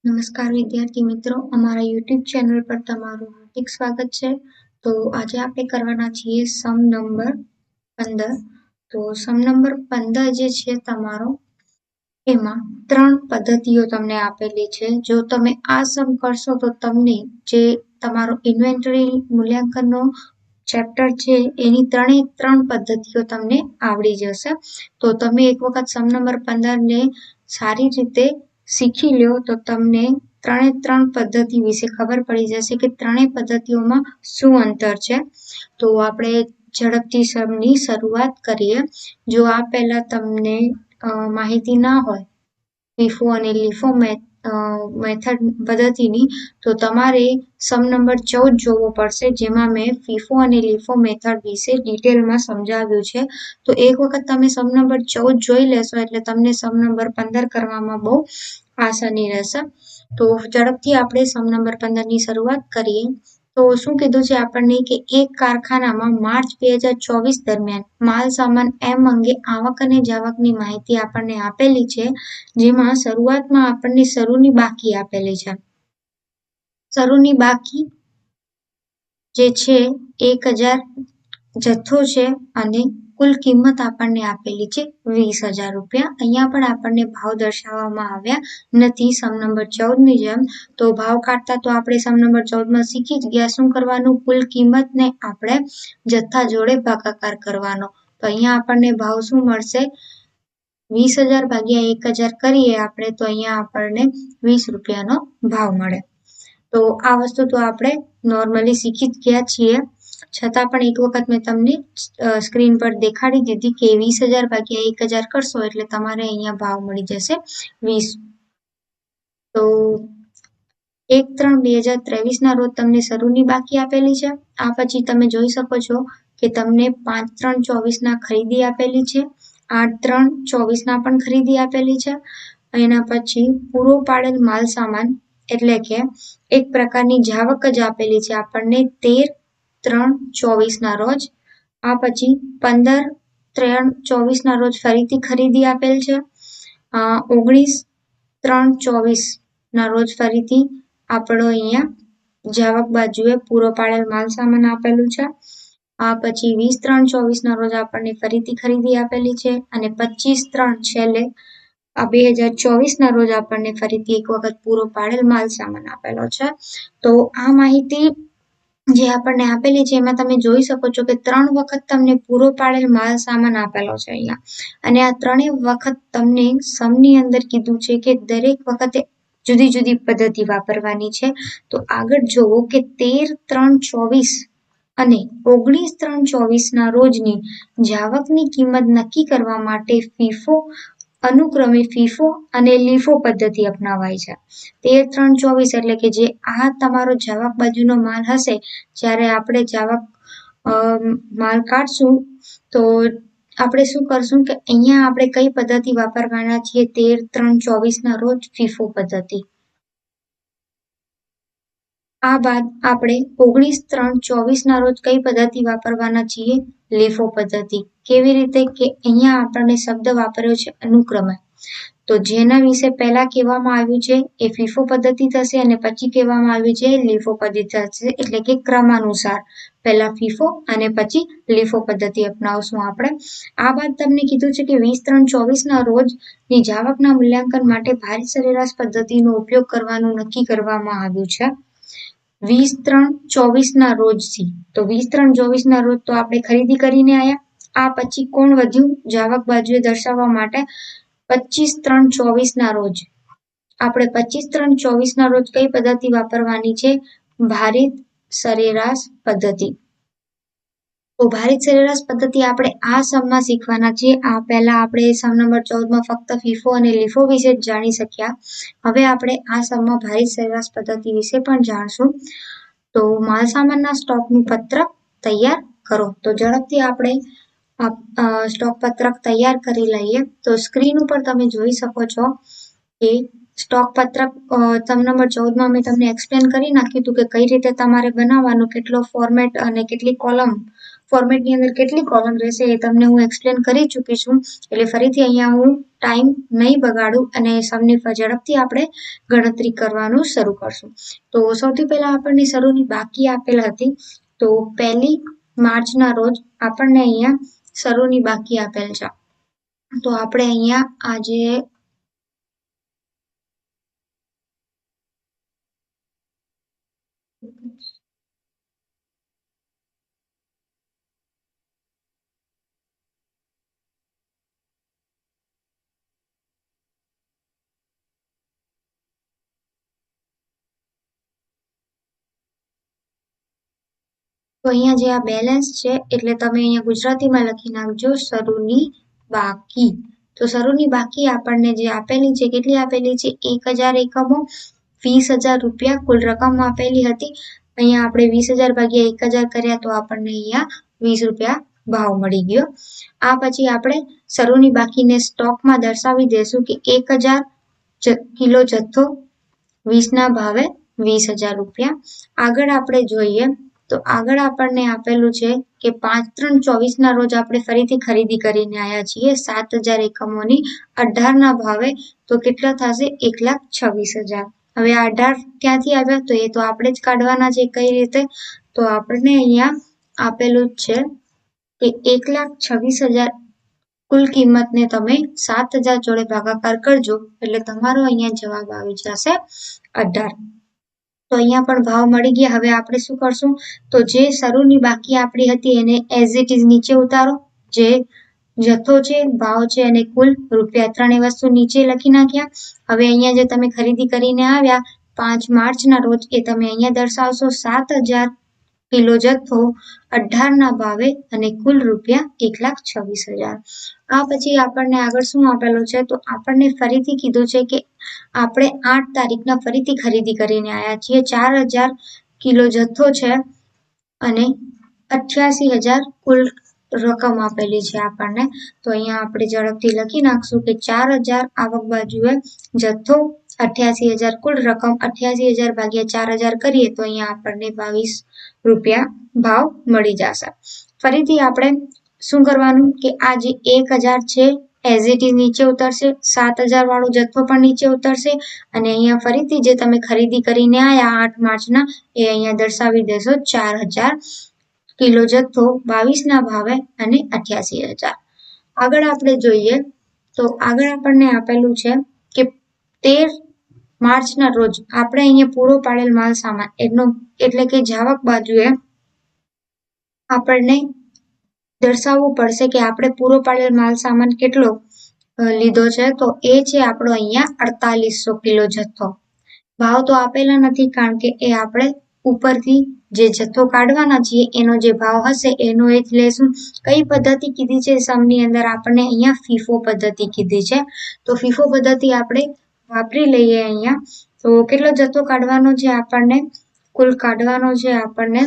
નમસ્કાર વિદ્યાર્થી મિત્રો, અમારા યુટ્યુબ ચેનલ પર તમારું હાર્દિક સ્વાગત છે. તો આજે આપણે કરવાના છીએ સમ નંબર 15. તો સમ નંબર 15 જે છે તમારો, એમાં 3 પદ્ધતિઓ તમને આપેલી છે. જો તમે આ સમ કરશો તો તમને જે તમારો ઇન્વેન્ટરી મૂલ્યાંકનનો ચેપ્ટર છે એની 3 પદ્ધતિઓ તમને આવડી જશે. તો તમે એક વખત સમ નંબર 15 ને સારી રીતે શીખી લ્યો તો તમને 3 પદ્ધતિ વિશે ખબર પડી જશે કે 3 પદ્ધતિઓમાં શું અંતર છે. તો આપણે ઝડપથી સમની શરૂઆત કરીએ. જો આ પહેલા તમને માહિતી ના હોય ફીફો અને લીફો મેથડ પદ્ધતિની, તો તમારે સમ નંબર 14 જોવો પડશે, જેમાં મેં ફીફો અને લીફો મેથડ વિશે ડિટેલમાં સમજાવ્યું છે. તો એક વખત તમે સમ નંબર 14 જોઈ લેશો એટલે તમને સમ નંબર 15 કરવામાં બહુ આસાની રહેશે. તો ઝડપથી આપણે સમ નંબર 15 ની શરૂઆત કરીએ. તો શું કીધું છે આપણને કે એક કારખાનામાં માર્ચ 2024 દરમિયાન માલ સામાન એમ અંગે આવક અને જાવકની માહિતી આપણને આપેલી છે, જેમાં શરૂઆતમાં આપણને શરૂની બાકી આપેલી છે. શરૂની બાકી જે છે 1000 જથ્થો છે અને કુલ કિંમત આપણને આપેલી છે 20,000 રૂપિયા. અહીંયા પણ આપણને ભાવ દર્શાવવામાં આવ્યા નથી સમ નંબર 14 ની જેમ. તો ભાવ કાઢતા તો આપણે સમ નંબર 14 માં શીખી જ ગયા શું કરવાનું, કુલ કિંમતને આપણે જથ્થા જોડે ભાગાકાર કરવાનો. તો અહીંયા આપણને ભાવ શું મળશે, 20,000 ભાગ્યા 1000 કરીએ આપણે તો અહીંયા આપણને 20 રૂપિયાનો ભાવ મળે. તો આ વસ્તુ તો આપણે નોર્મલી શીખી જ ગયા છીએ, છતાં પણ એક વખત મેં તમને સ્ક્રીન પર દેખાડી દીધી કે 20,000 ભાગ્યા 1000 કરશો એટલે તમારે અહીંયા ભાવ મળી જશે 20. તો 1/3/2023 ના રોજ તમને શરૂની બાકી આપેલી છે. આ પછી તમે જોઈ શકો છો કે તમને 5/3/24 ના ખરીદી આપેલી છે, 8/3/24 ના પણ ખરીદી આપેલી છે. એના પછી પૂરો પાડેલ માલ સામાન એટલે કે એક પ્રકારની જાવક જ આપેલી છે આપણને 13/3/24 ના રોજ. આ પછી 15/3/24 ના રોજ ફરીથી ખરીદી આપેલ છે. 19/3/24 ના રોજ ફરીથી આપણો અહીંયા જાવક બાજુએ પૂરો પાડેલ માલ સામાન આપેલું છે. આ પછી 20/3/24 ના રોજ આપણને ફરીથી ખરીદી આપેલી છે અને 25/3 છેલ્લે આ 2024 ના રોજ આપણને ફરીથી એક વખત પૂરો પાડેલ માલ સામાન આપેલો છે. તો આ માહિતી જે આપણને આપેલી છે એમાં તમે જોઈ શકો છો કે 3 વખત તમને પૂરો પાડેલ માલ સામાન આપેલો છે અહીંયા. અને આ 3 વખત તમને સમની અંદર કીધું છે કે દરેક વખતે જુદી જુદી પદ્ધતિ વાપરવાની છે. તો આગળ જોવો કે 13/3/24 અને 19/3/24 ના રોજની જાવકની કિંમત નક્કી કરવા માટે ફીફો અનુક્રમે ફીફો અને લીફો પદ્ધતિ અપનાવાય છે. 13/3/24 એટલે કે જે આ તમારો જાવક બાજુનો માલ હશે, જ્યારે આપણે જાવક માલ કાઢશું તો આપણે શું કરશું કે અહીંયા આપણે કઈ પદ્ધતિ વાપરવાના છીએ, 13/3/24 ના રોજ ફીફો પદ્ધતિ. આ બાદ આપણે 19/3/24 ના રોજ કઈ પદ્ધતિ વાપરવાના છીએ, લીફો પદ્ધતિ. કેવી રીતે કે અહીંયા આપણને શબ્દ વાપર્યો છે અનુક્રમે. તો જેના વિશે પહેલા કહેવામાં આવ્યું છે એ ફીફો પદ્ધતિ થશે અને પછી કહેવામાં આવ્યું છે લીફો પદ્ધતિ થશે, એટલે કે ક્રમાનુસાર પહેલા ફીફો અને પછી લીફો પદ્ધતિ અપનાવશું આપણે. આ બાદ તમને કીધું છે કે 20/3/24 ના રોજની જાવકના મૂલ્યાંકન માટે ભારિત સરેરાશ પદ્ધતિનો ઉપયોગ કરવાનું નક્કી કરવામાં આવ્યું છે 20/3/24 ના રોજથી. તો 20/3/24 ના રોજ તો આપણે ખરીદી કરીને આવ્યા. આ પછી કોણ વધ્યું જાવક બાજુએ દર્શાવવા માટે, 25/3/24 ના રોજ. આપણે 25/3/24 ના રોજ કઈ પદ્ધતિ વાપરવાની છે, ભારિત સરેરાશ પદ્ધતિ. તો ભારિત સરેરાશ પદ્ધતિ આપણે આ સમમાં શીખવાના છીએ. આ પહેલા આપણે સમ નંબર 14 માં ફક્ત ફીફો અને લીફો વિશે જ જાણી શક્યા. હવે આપણે આ સમમાં ભારિત સરેરાશ પદ્ધતિ વિશે પણ જાણશું. તો માલ સામાનના સ્ટોકનું પત્રક તૈયાર કરો. તો ઝડપથી આપણે સ્ટોક પત્રક તૈયાર કરી લઈએ. તો સ્ક્રીન ઉપર તમે જોઈ શકો છો કે સ્ટોક પત્રક સમ નંબર 14 માં મેં તમને એક્સપ્લેન કરી નાખ્યું હતું કે કઈ રીતે તમારે બનાવવાનું, કેટલો ફોર્મેટ અને કેટલી કોલમ, ફોર્મેટની અંદર કેટલી કોલમ રહેશે એ તમને હું એક્સપ્લેન કરી ચૂકી છું. એટલે ફરીથી અહીંયા હું ટાઈમ નહીં બગાડું અને સમને ઝડપથી આપણે ગણતરી કરવાનું શરૂ કરશું. તો સૌથી પહેલા આપણને શરૂની બાકી આપેલ હતી. તો 1 માર્ચના રોજ આપણને અહીંયા શરૂની બાકી આપેલ છે. તો આપણે અહીંયા આજે તો અહીંયા જે આ બેલેન્સ છે એટલે તમે અહીંયા ગુજરાતીમાં લખી નાખજો શરૂની બાકી. તો શરૂની બાકી આપણને જે આપેલી છે કેટલી આપેલી છે 1000 એકમો 20000 રૂપિયા કુલ રકમ આપેલી હતી. અહીંયા આપણે 20000 ભાગ્યા 1000 કર્યા તો આપણને અહીંયા 20 રૂપિયા ભાવ મળી ગયો. આ પછી આપણે શરૂની બાકીને સ્ટોકમાં દર્શાવી દેશું કે 1000 કિલો જથ્થો 20 ના ભાવે 20000 રૂપિયા. આગળ આપણે જોઈએ તો આગળ આપણને આપેલું છે કે 5/3/24 ના રોજ આપણે ફરીથી ખરીદી કરીને આવ્યા છીએ 7000 એકમોની 18 ના ભાવે. તો કેટલા થશે 1,26,000. હવે આ 18 ક્યાંથી આવ્યા તો એ તો આપણે જ કાઢવાના છે. કઈ રીતે? તો આપણને અહીંયા આપેલું છે કે 1,26,000 કુલ કિંમતને તમે 7000 જોડે ભાગાકાર કરજો એટલે તમારો અહીંયા જવાબ આવી જશે 18. તો અહીંયા પણ ભાવ મળી ગયા. હવે આપણે શું કરશું તો જે શરૂની બાકી આપણી હતી એને એઝ ઇટ ઇઝ નીચે ઉતારો. જે જથ્થો છે ભાવ છે અને કુલ રૂપિયા ત્રણેય વસ્તુ નીચે લખી નાખ્યા. હવે અહીંયા જે તમે ખરીદી કરીને આવ્યા 5 માર્ચના રોજ એ તમે અહીંયા દર્શાવશો 7000 કિલો જથ્થો 18 ના ભાવે અને કુલ રૂપિયા 1,26,000. આ પછી આપણને આગળ શું આપેલું છે તો આપણને ફરીથી કીધું છે કે આપણે 8 તારીખના ફરીથી ખરીદી કરીને આવ્યા છીએ 4000 કિલો જથ્થો છે અને 88,000 કુલ રકમ આપેલી છે આપણને. તો અહીંયા આપણે ઝડપથી લખી નાખશું કે 4000 આવક બાજુએ જથ્થો 88,000 કુલ રકમ 88,000 ભાગ્યા 4000 કરીએ તો અહીંયા આપણને 22 રૂપિયા ભાવ મળી જશે. ફરીથી આપણે શું કરવાનું કે આ જે 1000 છે એઝ ઇટ ઇઝ નીચે ઉતરશે. 7000 વાળો જથ્થો પણ નીચે ઉતરશે અને અહીંયા ફરીથી જે તમે ખરીદી કરીને આવ્યા 8 માર્ચના એ અહીંયા દર્શાવી દેશો 4000 કિલો જથ્થો 22 ના ભાવે અને 88,000. આગળ આપણે જોઈએ તો આગળ આપણને આપેલું છે કે 13 માર્ચના રોજ આપણે અહીંયા પૂરો પાડેલ માલ સામાન એનો એટલે કે જાવક બાજુએ આપણને દર્શાવવું પડશે કે આપણે પૂરો પાડેલ માલ સામાન કેટલો લીધો છે. તો એ છે આપણો અહીંયા 4800 કિલો જથ્થો. ભાવ તો આપેલા નથી કારણ કે એ આપણે ઉપરથી જે જથ્થો કાઢવાના છીએ એનો જે ભાવ હશે એનો એ જ લેશું. કઈ પદ્ધતિ કીધી છે સમની અંદર આપણને અહીંયા ફીફો પદ્ધતિ કીધી છે. તો ફીફો પદ્ધતિ આપણે વાપરી લઈએ. અહીંયા તો કેટલો જથ્થો કાઢવાનો છે આપણને કુલ કાઢવાનો છે આપણને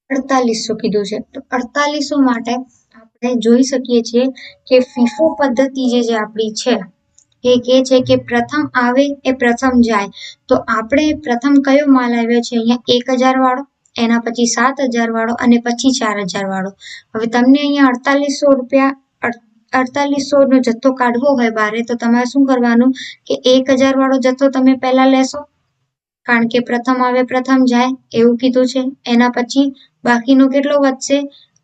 4800 કીધું છે. તો 4800 માટે આપણે જોઈ શકીએ છીએ કે ફીફો પદ્ધતિ જે આપણી છે એ કહે છે કે પ્રથમ આવે એ પ્રથમ જાય. તો આપણે પ્રથમ કયો માલ આવ્યો છે અહીંયા 1000 વાળો, એના પછી 7000 વાળો અને પછી 4000 વાળો. હવે તમને અહીંયા 4800 રૂપિયા 4800 નો જથ્થો કાઢવો હોય બારે તો તમારે શું કરવાનું કે 1000 વાળો જથ્થો તમે પહેલા લેશો કારણ કે પ્રથમ આવે પ્રથમ જાય એવું કીધું છે. એના પછી બાકીનો કેટલો વધશે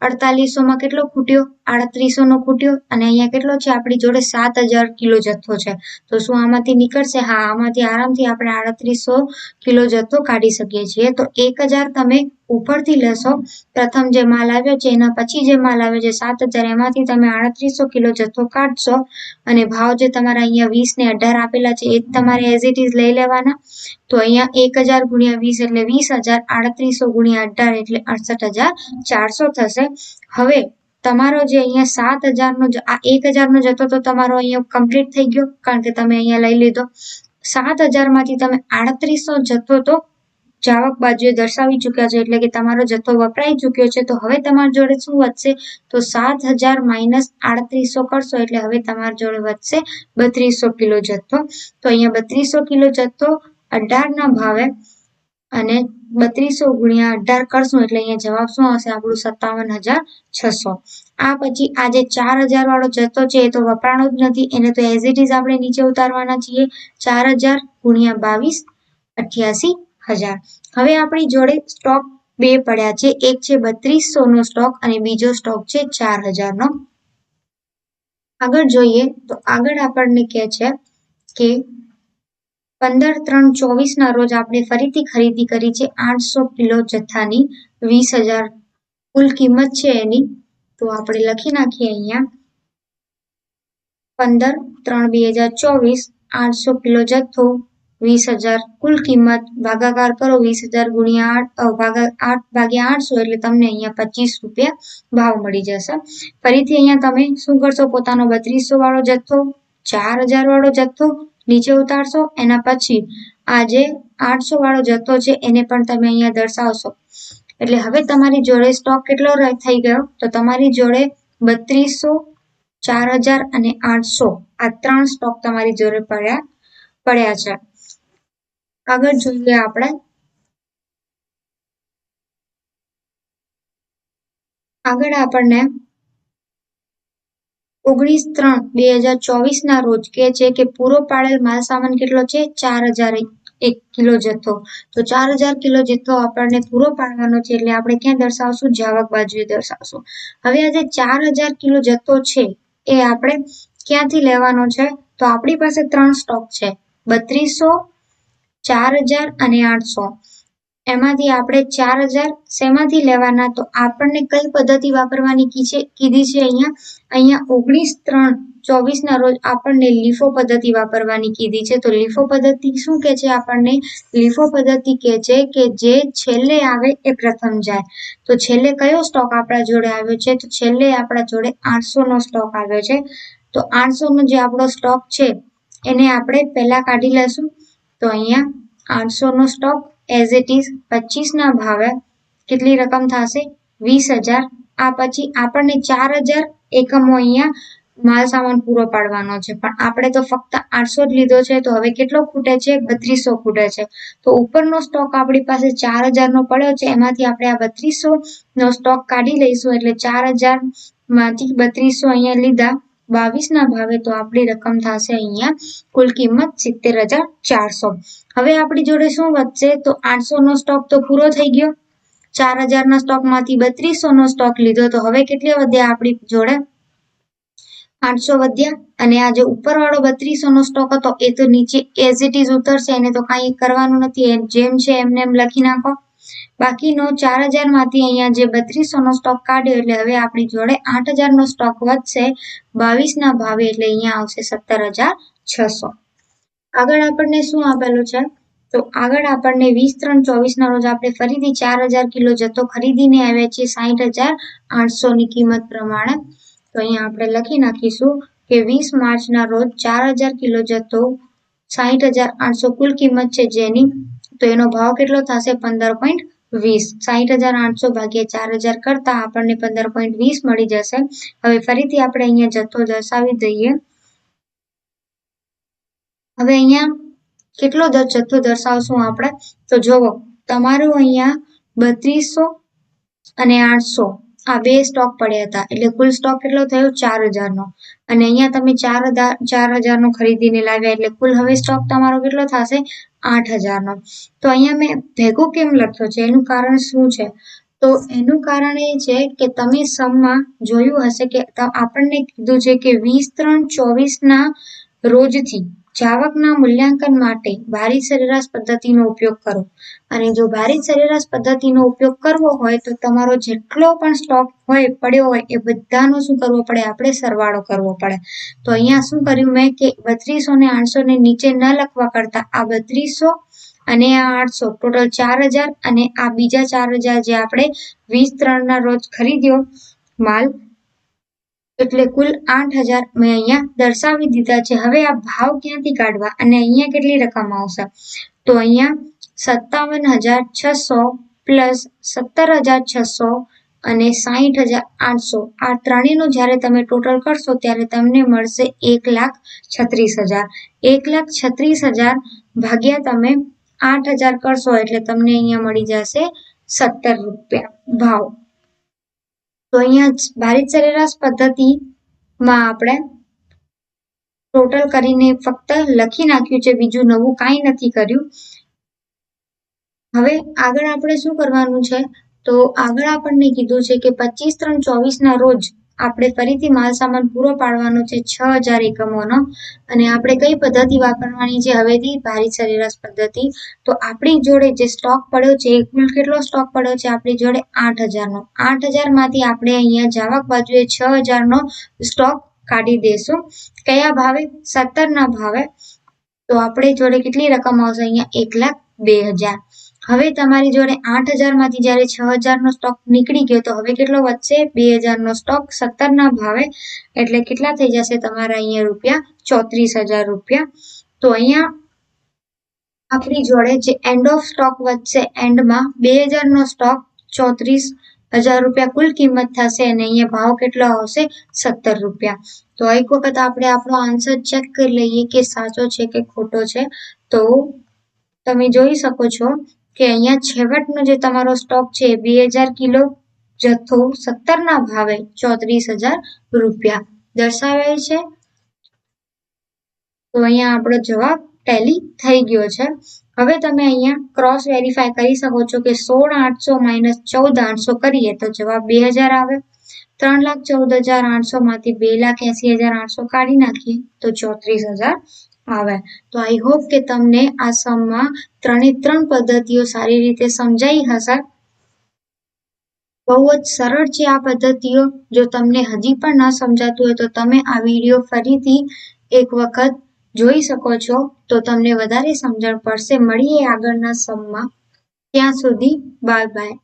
4800 માં કેટલો ખૂટ્યો 3800 નો ખૂટ્યો અને અહીંયા કેટલો છે આપણી જોડે 7000 કિલો જથ્થો છે. તો શું આમાંથી નીકળશે? હા, આમાંથી આરામથી આપણે 3800 કિલો જથ્થો કાઢી શકીએ છીએ. તો 1000 તમે ઉપરથી લેશો પ્રથમ જે માલ આવ્યો છે એના પછી જે માલ આવ્યો છે 7000 એમાંથી તમે 3800 કિલો જથ્થો કાઢશો અને ભાવ જે તમારા અહીંયા 20 ને 18 આપેલા છે એ તમારે એઝ ઇટ ઇઝ લઈ લેવાના. તો અહીંયા 1000 ગુણ્યા 20 એટલે 20000, 3800 ગુણ્યા 18 એટલે 68400 થશે. હવે તમારો જે અહીંયા 7000 નો આ 1000 નો જથ્થો તો તમારો અહીંયા કમ્પ્લીટ થઈ ગયો કારણ કે તમે અહીંયા લઈ લીધો. 7000 માંથી તમે 3800 જથ્થો તો જાવક બાજુએ દર્શાવી ચૂક્યા છે એટલે કે તમારો જથ્થો વપરાઈ ચૂક્યો છે. તો હવે તમારી જોડે શું વધશે તો 7000 માઇનસ 3800 કરશો એટલે હવે તમારી જોડે વધશે 3200 કિલો જથ્થો. તો અહીંયા 3200 કિલો જથ્થો 18 ના ભાવે અને 3200 ગુણ્યા 18 કરશું એટલે અહીંયા જવાબ શું આવશે આપણું 57600. આ પછી આ જે 4000 વાળો જથ્થો છે એ તો વપરાણો જ નથી, એને તો એઝ ઇટ ઇઝ આપણે નીચે ઉતારવાના છીએ. 4000 ગુણ્યા 22 88,000. હવે આપણી જોડે સ્ટોક બે પડ્યા છે, એક છે 3200 નો સ્ટોક અને બીજો સ્ટોક છે 4000 નો. આગળ જોઈએ તો આગળ આપણને કહે છે કે 15/3/24 ના રોજ આપણે ફરીથી ખરીદી કરી છે 800 કિલો જથ્થાની 20,000 કુલ કિંમત છે એની. તો આપણે લખી નાખીએ અહીંયા 15/3/2024 800 કિલો જથ્થો 20,000 કુલ કિંમત ભાગાકાર કરો 20,000 ગુણ્યા 8/800 એટલે તમને અહીંયા 25 રૂપિયા ભાવ મળી જશે. ફરીથી અહીંયા તમે શું કરશો, પોતાનો 3200 વાળો જથ્થો 4000 વાળો જથ્થો નીચે ઉતારશો, એના પછી આ જે 800 વાળો જથ્થો છે એને પણ તમે અહીંયા દર્શાવશો. એટલે હવે તમારી જોડે સ્ટોક કેટલો થઈ ગયો, તો તમારી જોડે 3200, 4000 અને 800 આ 3 સ્ટોક તમારી જોડે પડ્યા છે. આગળ જોઈએ આપણે આગળ આપણને 19/3/2024 ના રોજ કે છે કે પૂરો પાડેલ માલ સામાન કેટલો છે 4001 કિલો જથ્થો. તો 4000 કિલો જથ્થો આપણને પૂરો પાડવાનો છે એટલે આપણે ક્યાં દર્શાવશું, જાવક બાજુએ દર્શાવશું. હવે આ જે 4000 કિલો જથ્થો છે એ આપણે ક્યાંથી લેવાનો છે, તો આપણી પાસે 3 સ્ટોક છે 3200, 4000 અને 800. એમાંથી આપણે 4000 શેમાંથી લેવાના, તો આપણને કઈ પદ્ધતિ વાપરવાની કીધી છે અહીંયા 19/3/24 ના રોજ આપણને લીફો પદ્ધતિ વાપરવાની કીધી છે. તો લીફો પદ્ધતિ શું કે છે, આપણને લીફો પદ્ધતિ કે છે કે જે છેલ્લે આવે એ પ્રથમ જાય. તો છેલ્લે કયો સ્ટોક આપણા જોડે આવ્યો છે, તો છેલ્લે આપણા જોડે 800 નો સ્ટોક આવ્યો છે. તો 800 નો જે આપણો સ્ટોક છે એને આપણે પહેલા કાઢી લેશું. તો અહીંયા 800 નો સ્ટોક એઝ ઇટ ઇઝ 25 ના ભાવે કેટલી રકમ થશે 20,000. આ પછી આપણને 4000 એકમો અહીંયા માલ સામાન પૂરો પાડવાનો છે, પણ આપણે તો ફક્ત 800 જ લીધો છે. તો હવે કેટલો ખૂટે છે, 3200 ખૂટે છે. તો ઉપરનો સ્ટોક આપણી પાસે 4000 નો પડ્યો છે, એમાંથી આપણે આ 3200 નો સ્ટોક કાઢી લઈશું. એટલે 4000 માંથી 3200 અહીંયા લીધા 22 ના ભાવે, તો આપણી રકમ થશે અહીંયા કુલ કિંમત 70,400. હવે આપણી જોડે શું વધશે, તો 800 નો સ્ટોક તો પૂરો થઈ ગયો, 4000 ના સ્ટોક માંથી 3200 નો સ્ટોક લીધો, તો હવે કેટલે વધ્યા આપણી જોડે 800 વધ્યા. અને આ જે ઉપર વાળો 3200 નો સ્ટોક હતો એ તો નીચે એઝ ઇટ ઇઝ ઉતરશે, એને તો કઈ કરવાનું નથી, જેમ છે એમને એમ લખી નાખો. બાકીનો 4000 માંથી અહીંયા જે 3200 નો સ્ટોક કાઢ્યો એટલે હવે આપણી જોડે 8000 નો સ્ટોક વધશે 22 ના ભાવે, એટલે અહીંયા આવશે 17,600. આગળ આપણને શું આપેલું છે, તો આગળ આપણને 20/3/24 ના રોજ આપણે ફરીથી 4000 કિલો જથ્થો ખરીદીને આવ્યા છીએ 60,800 ની કિંમત પ્રમાણે. તો અહીંયા આપણે લખી નાખીશું કે 20 માર્ચના રોજ 4000 કિલો જથ્થો 60,800 કુલ કિંમત છે જેની, તો એનો ભાવ કેટલો થશે 15.20. 60,800 ભાગ્યા 4000 કરતા આપણને 15.20 મળી જશે. હવે ફરીથી આપણે અહીંયા જથ્થો દર્શાવી દઈએ. હવે અહીંયા કેટલો જથ્થો દર્શાવશું આપણે, તો જોવો તમારું અહીંયા 3200 અને 800 આ બે સ્ટોક પડ્યા હતા, એટલે કુલ સ્ટોક કેટલો થયો 4000 નો, અને અહીંયા તમે 4000 નો ખરીદીને લાવ્યા એટલે કુલ હવે સ્ટોક તમારો કેટલો થશે 8000 નો. તો અહીંયા મેં ભેગો કેમ લખ્યો છે, એનું કારણ શું છે, તો એનું કારણ એ છે કે તમે સમમાં જોયું હશે કે આપણને કીધું છે કે 20/3/24 ના રોજથી જાવકના મૂલ્યાંકન માટે ભારિત સરેરાશ પદ્ધતિનો ઉપયોગ કરો. અને જો ભારિત સરેરાશ પદ્ધતિનો ઉપયોગ કરવો હોય તો તમારો જેટલો પણ સ્ટોક હોય પડ્યો હોય એ બધાનો શું કરવો પડે, આપણે સરવાળો કરવો પડે. તો અહીંયા શું કર્યું મેં કે 3200 ને 800 ને નીચે ન લખવા કરતા આ 3200 અને આ 800 ટોટલ 4000 અને આ બીજા 4000 જે આપણે 20/3 ના રોજ ખરીદ્યો માલ એટલે કુલ 8000 મેં અહીંયા દર્શાવી દીધા છે. હવે આ ભાવ ક્યાંથી કાઢવા અને અહીંયા કેટલી રકમ આવશે, તો અહીંયા 57,600 પ્લસ 17,600 અને 60,800 આ ત્રણેયનું જ્યારે તમે ટોટલ કરશો ત્યારે તમને મળશે 1,36,000. 1,36,000 ભાગ્યા તમે 8000 કરશો એટલે તમને અહીંયા મળી જશે 17 રૂપિયા ભાવ. તો અહીંયા ભારિત સરેરાશ પદ્ધતિમાં આપણે ટોટલ કરીને ફક્ત લખી નાખ્યું છે, બીજું નવું કાંઈ નથી કર્યું. હવે આગળ આપણે શું કરવાનું છે, તો આગળ આપણને કીધું છે કે 25/3/24 ના રોજ આપણે ફરીથી માલ સામાન પૂરો પાડવાનો છે 6000 એકમોનો, અને આપણે કઈ પદ્ધતિ વાપરવાની છે હવેથી? ભારિત સરેરાશ પદ્ધતિ. તો આપણી જોડે જે સ્ટોક પડ્યો છે, કુલ કેટલો સ્ટોક પડ્યો છે આપણી જોડે? 8000 નો. 8000 માંથી આપણે અહીંયા જાવક બાજુએ 6000 નો સ્ટોક કાઢી દેશું. કયા ભાવે? 17 ના ભાવે. તો આપણી જોડે કેટલી રકમ આવશે અહીંયા? 1,02,000. હવે તમારી જોડે 8000 માંથી જ્યારે 6000 નો સ્ટોક નીકળી ગયો, તો હવે કેટલો વધશે? 2000 નો સ્ટોક 17 ના ભાવે, એટલે કેટલા થઈ જશે તમારા અહીંયા રૂપિયા? 34,000 રૂપિયા. તો અહીંયા આપણી જોડે જે એન્ડ ઓફ સ્ટોક વધશે, એન્ડમાં 2000 નો સ્ટોક 34,000 રૂપિયા કુલ કિંમત થશે, અને અહીંયા ભાવ કેટલો આવશે? 17 રૂપિયા. તો એક વખત આપણે આપણો આન્સર ચેક કરી લઈએ કે સાચો છે કે ખોટો છે. તો તમે જોઈ શકો છો કે અહીંયા છેવટનો જે તમારો સ્ટોક છે 2000 કિલો જથ્થો 17 ના ભાવે 34,000 રૂપિયા દર્શાવેલ છે. તો અહીંયા આપણો જવાબ ટેલી થઈ ગયો છે. હવે તમે અહીંયા ક્રોસ વેરીફાઈ કરી શકો છો કે 16,800 માઇનસ 14,800 કરીએ તો જવાબ 2000 આવે. 3,14,800 માંથી 2,80,800 કાઢી નાખીએ તો 34,000 આવે. તો આઈ હોપ કે તમને આ સમમાં 3 પદ્ધતિઓ સારી રીતે સમજાઈ હશે. બહુ જ સરળ છે આ પદ્ધતિઓ. જો તમને હજી પણ ન સમજાતું હોય તો તમે આ વિડીયો ફરીથી એક વખત જોઈ શકો છો, તો તમને વધારે સમજણ પડશે. મળીએ આગળના સમમાં. ત્યાં સુધી બાય બાય.